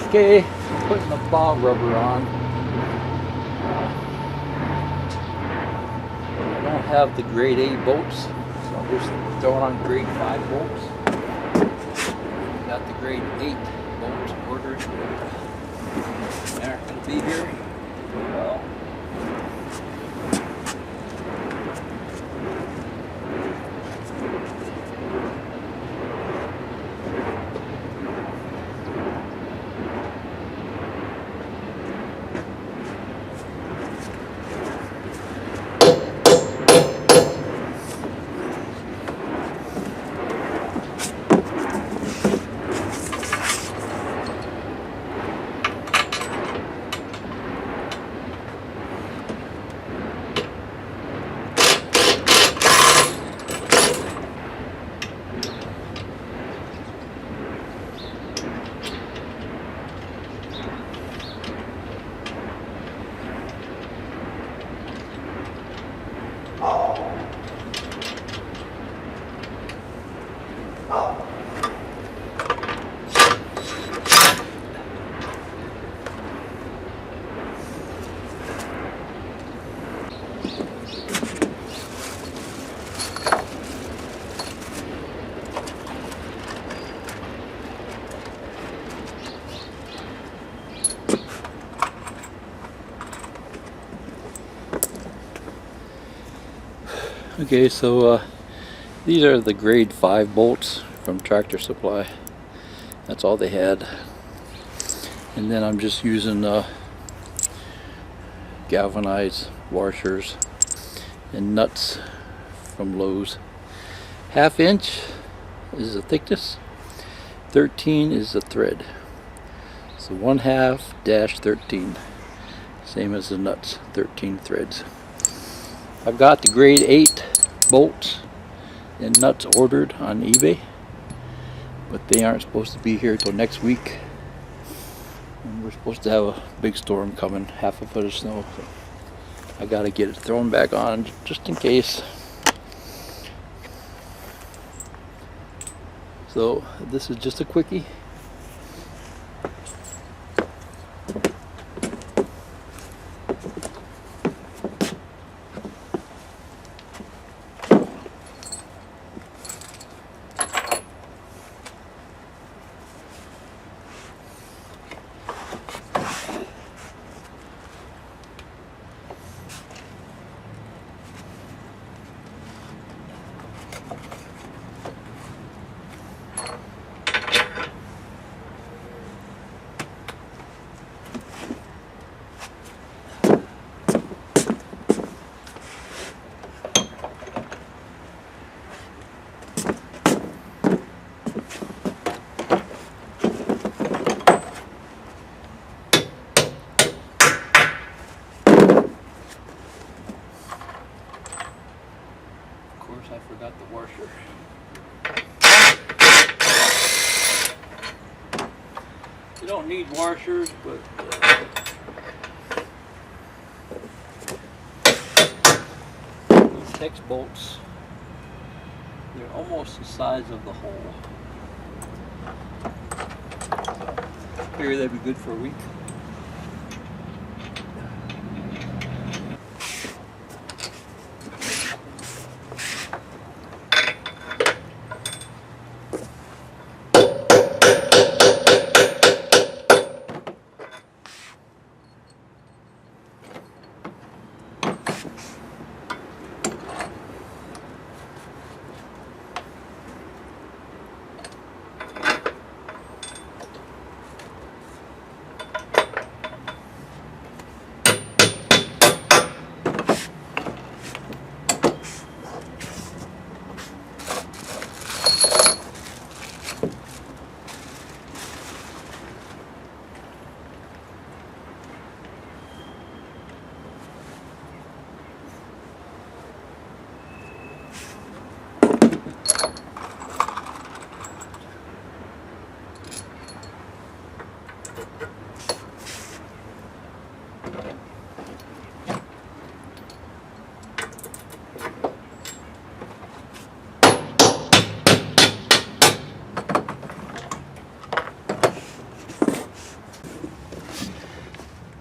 Okay, putting the plow rubber on. I don't have the grade A bolts, so I'm just throwing on grade 5 bolts. Got the grade 8 bolts ordered. They aren't going to be here. Well, okay, so these are the grade 5 bolts from Tractor Supply. That's all they had. And then I'm just using galvanized washers and nuts from Lowe's. 1/2 inch is the thickness, 13 is the thread. So 1/2-13, same as the nuts, 13 threads. I've got the grade 8 bolts and nuts ordered on eBay, but they aren't supposed to be here till next week. And we're supposed to have a big storm coming, 1/2 foot of snow. So I gotta get it thrown back on just in case. So this is just a quickie. I forgot the washer. You don't need washers, but these hex bolts, they're almost the size of the hole. So, I figure they'd be good for a week.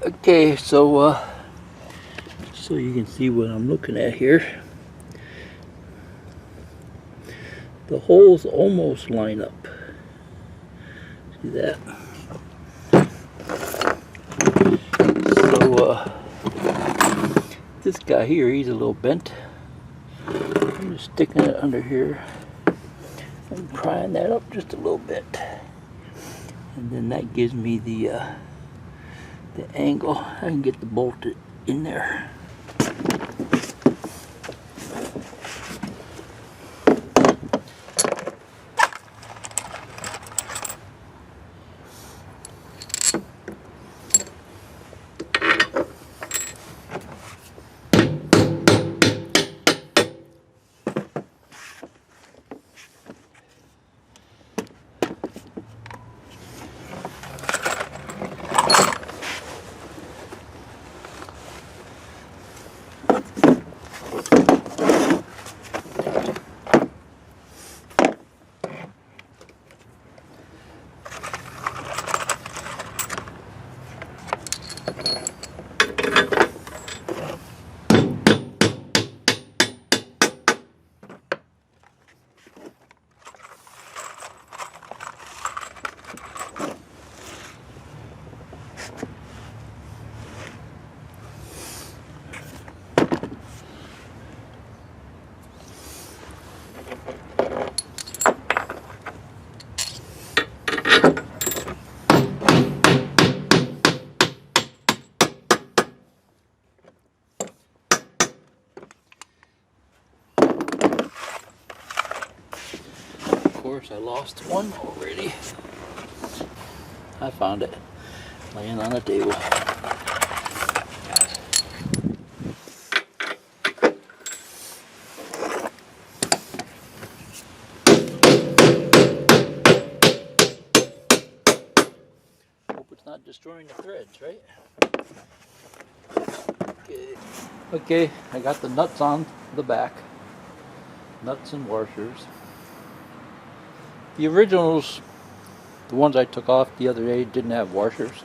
Okay, so you can see what I'm looking at here. The holes almost line up. See that? So this guy here, he's a little bent. I'm just sticking it under here and prying that up just a little bit, and then that gives me the angle. I can get the bolt in there. Of course, I lost one already. I found it laying on the table. Hope it's not destroying the threads, right? Okay, I got the nuts on the back. Nuts and washers. The originals, the ones I took off the other day, didn't have washers.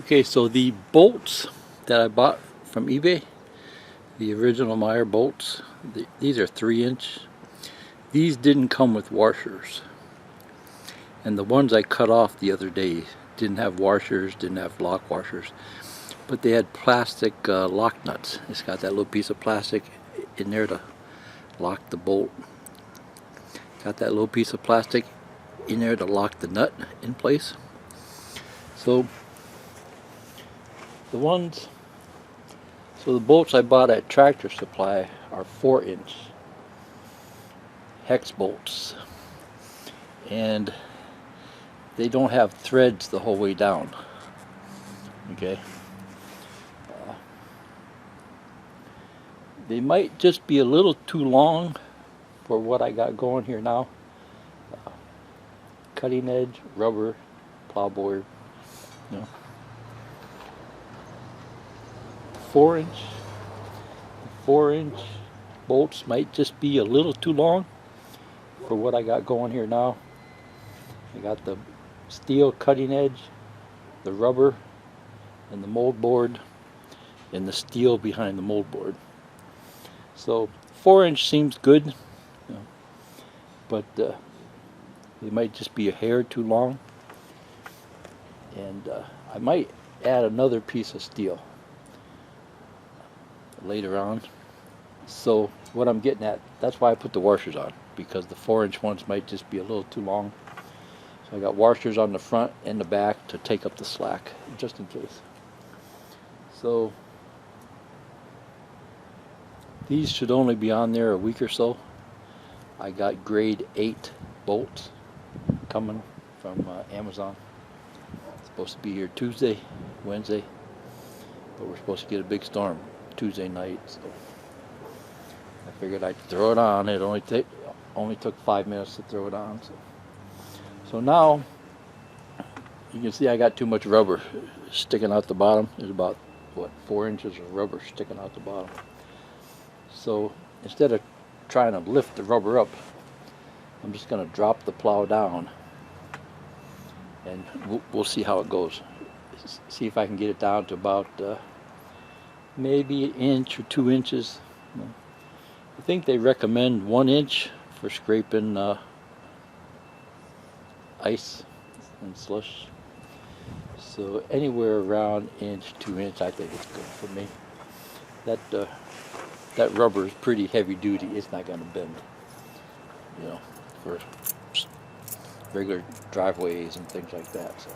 Okay, so the bolts that I bought from eBay, the original Meyer bolts, these are 3-inch. These didn't come with washers. And the ones I cut off the other day didn't have washers, didn't have lock washers. But they had plastic lock nuts. It's got that little piece of plastic in there to lock the bolt. Got that little piece of plastic in there to lock the nut in place. So the bolts I bought at Tractor Supply are 4-inch hex bolts, and they don't have threads the whole way down. Okay, they might just be a little too long for what I got going here now. Cutting edge rubber plow board, you know. 4-inch bolts might just be a little too long for what I got going here now. I got the steel cutting edge, the rubber, and the mold board, and the steel behind the mold board. So 4-inch seems good, you know, but they might just be a hair too long, and I might add another piece of steel later on. So what I'm getting at, that's why I put the washers on, because the 4-inch ones might just be a little too long. So I got washers on the front and the back to take up the slack, just in case. So these should only be on there a week or so. I got grade 8 bolts coming from Amazon. It's supposed to be here Tuesday, Wednesday, but we're supposed to get a big storm Tuesday night, so I figured I'd throw it on. It only took 5 minutes to throw it on. So now you can see I got too much rubber sticking out the bottom. There's about, what, 4 inches of rubber sticking out the bottom. So instead of trying to lift the rubber up, I'm just going to drop the plow down, and we'll see how it goes. see if I can get it down to about maybe an inch or 2 inches. I think they recommend 1 inch for scraping ice and slush. So anywhere around inch, 2 inch, I think it's good for me. That rubber is pretty heavy duty. It's not going to bend, you know, for regular driveways and things like that. So.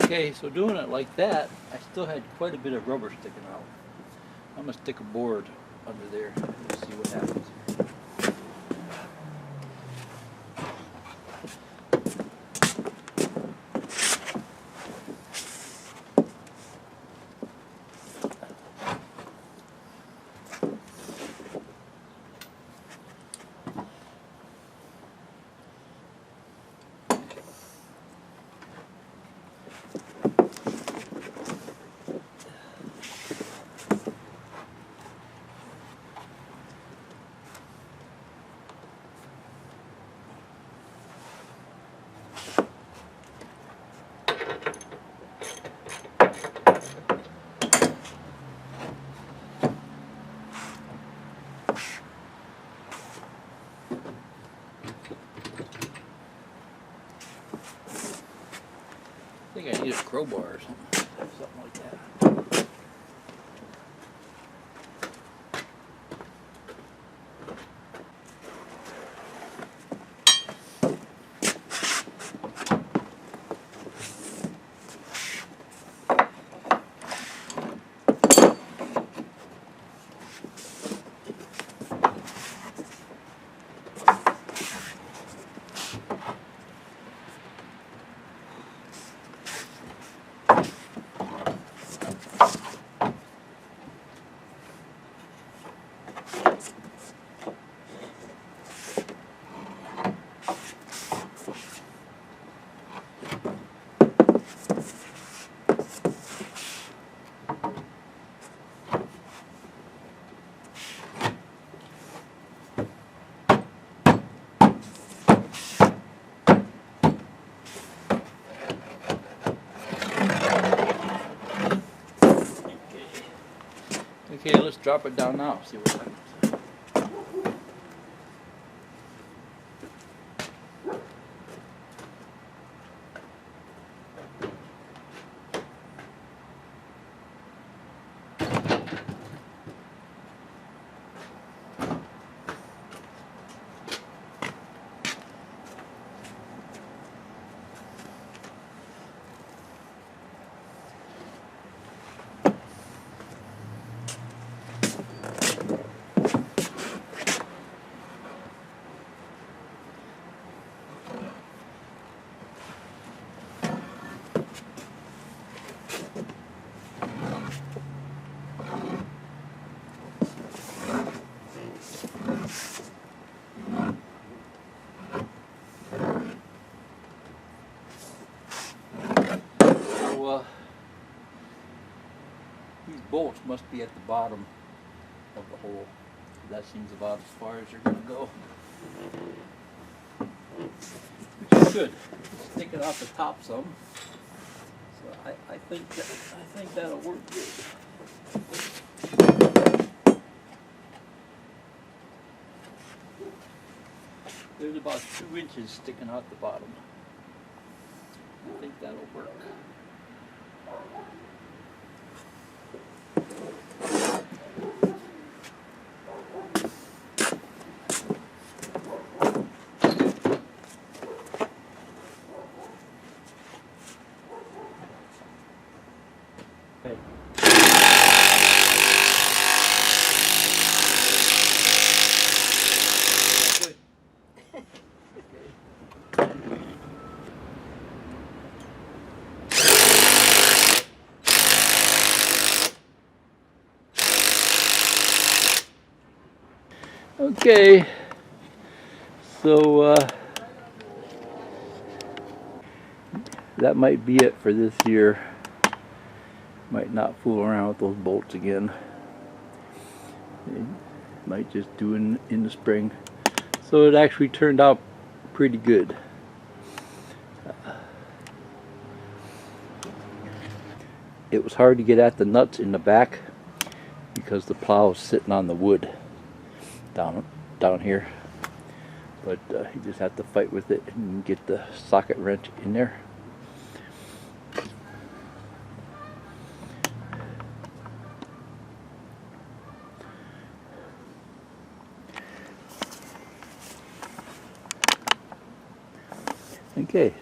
Okay, so doing it like that, I still had quite a bit of rubber sticking out. I'm going to stick a board under there and see what happens. I think I need a crowbar or something like that. Okay, let's drop it down now, see what happens. bolts must be at the bottom of the hole. That seems about as far as you're going to go. Which is good. It's sticking off the top some. So I think that'll work good. There's about 2 inches sticking out the bottom. I think that'll work. Okay. Okay, so that might be it for this year. Might not fool around with those bolts again. Might just do it in the spring. So it actually turned out pretty good. It was hard to get at the nuts in the back because the plow is sitting on the wood down here. But you just have to fight with it and get the socket wrench in there. Okay.